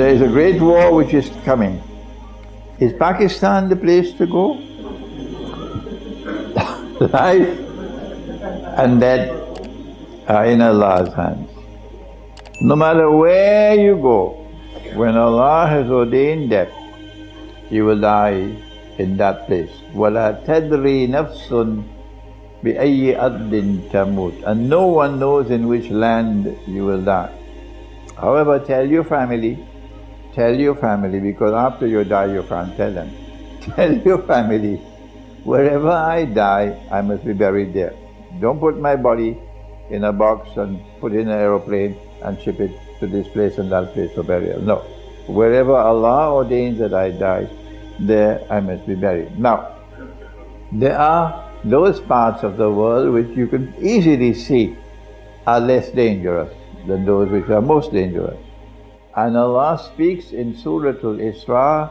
There is a great war which is coming. Is Pakistan the place to go? Life and death are in Allah's hands. No matter where you go, when Allah has ordained death, you will die in that place. وَلَا تَدْرِي نَفْسٌ بِأَيِّ أَرْضٍ تَمُوتُ. And no one knows in which land you will die. However, tell your family, because after you die you can't tell them. Tell your family, wherever I die, I must be buried there. Don't put my body in a box and put it in an aeroplane and ship it to this place and that place for burial. No. Wherever Allah ordains that I die, there I must be buried. Now, there are those parts of the world which you can easily see are less dangerous than those which are most dangerous. And Allah speaks in Surah Al-Isra,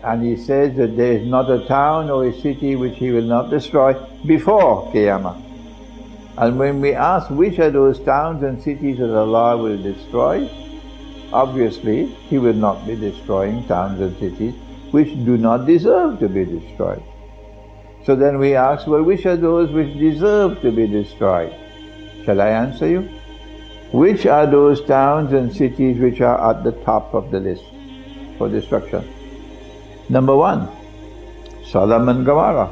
and He says that there is not a town or a city which He will not destroy before Qiyamah. And when we ask which are those towns and cities that Allah will destroy, obviously He will not be destroying towns and cities which do not deserve to be destroyed. So then we ask, well, which are those which deserve to be destroyed? Shall I answer you? Which are those towns and cities which are at the top of the list for destruction? Number one, Sodom and Gomorrah.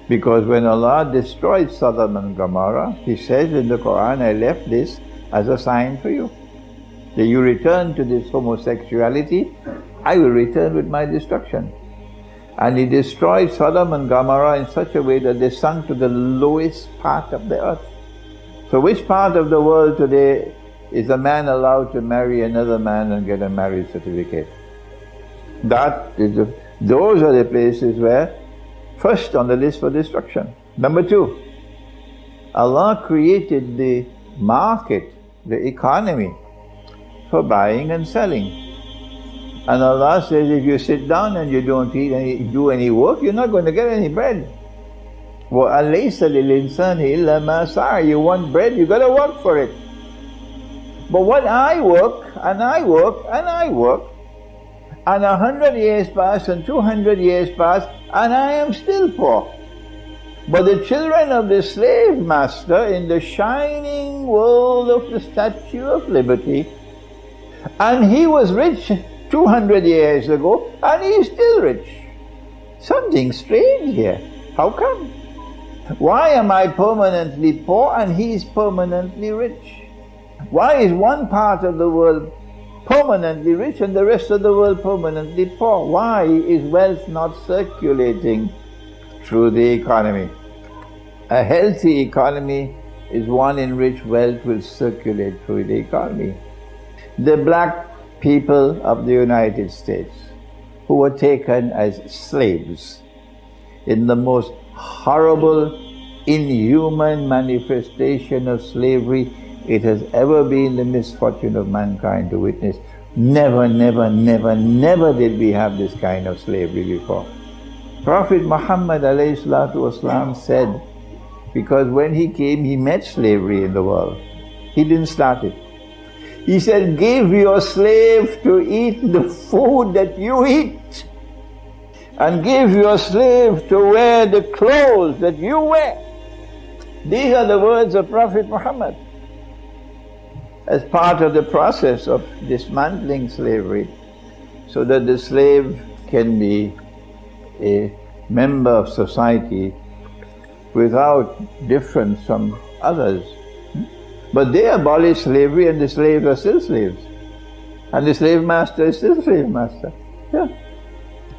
Because when Allah destroyed Sodom and Gomorrah, He says in the Quran, I left this as a sign for you. That you return to this homosexuality, I will return with my destruction. And He destroyed Sodom and Gomorrah in such a way that they sunk to the lowest part of the earth. So which part of the world today is a man allowed to marry another man and get a marriage certificate? Those are the places where first on the list for destruction. Number two, Allah created the market, the economy, for buying and selling. And Allah says, if you sit down and you don't do any work, you're not going to get any bread. وَأَلَيْسَ لِلْإِنسَانِ إِلَّا مَا سَعَى. You want bread, you got to work for it. But what I work, and I work, and I work, and 100 years pass, and 200 years pass, and I am still poor. But the children of the slave master in the shining world of the Statue of Liberty, and he was rich 200 years ago, and he is still rich. Something strange here. How come? Why am I permanently poor and he is permanently rich? Why is one part of the world permanently rich and the rest of the world permanently poor? Why is wealth not circulating through the economy? A healthy economy is one in which wealth will circulate through the economy. The black people of the United States who were taken as slaves in the most horrible, inhuman manifestation of slavery it has ever been the misfortune of mankind to witness. Never, never, never, never did we have this kind of slavery before. Prophet Muhammad ﷺ said, because when he came, he met slavery in the world. He didn't start it. He said, give your slave to eat the food that you eat, and give your slave to wear the clothes that you wear. These are the words of Prophet Muhammad. As part of the process of dismantling slavery, so that the slave can be a member of society without difference from others. But they abolished slavery and the slaves are still slaves. And the slave master is still slave master. Yeah.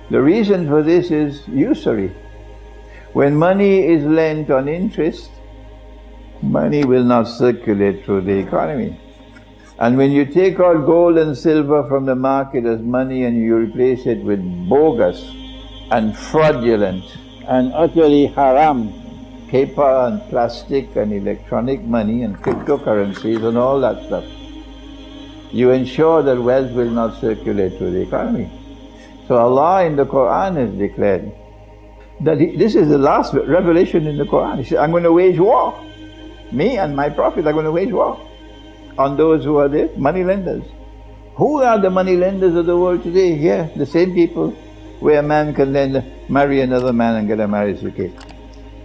The reason for this is usury. When money is lent on interest, money will not circulate through the economy. And when you take out gold and silver from the market as money and you replace it with bogus and fraudulent and utterly haram paper and plastic and electronic money and cryptocurrencies and all that stuff, you ensure that wealth will not circulate through the economy. So Allah in the Quran has declared that this is the last revelation in the Quran. He said, I'm going to wage war. Me and my Prophet are going to wage war on those who are the money lenders, Who are the money lenders of the world today? Yeah, the same people where a man can then marry another man and get a marriage certificate.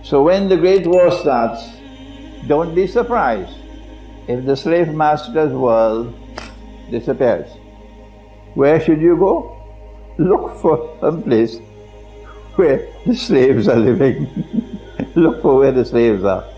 So when the Great War starts, don't be surprised if the slave master's world disappears. Where should you go? Look for some place where the slaves are living. Look for where the slaves are.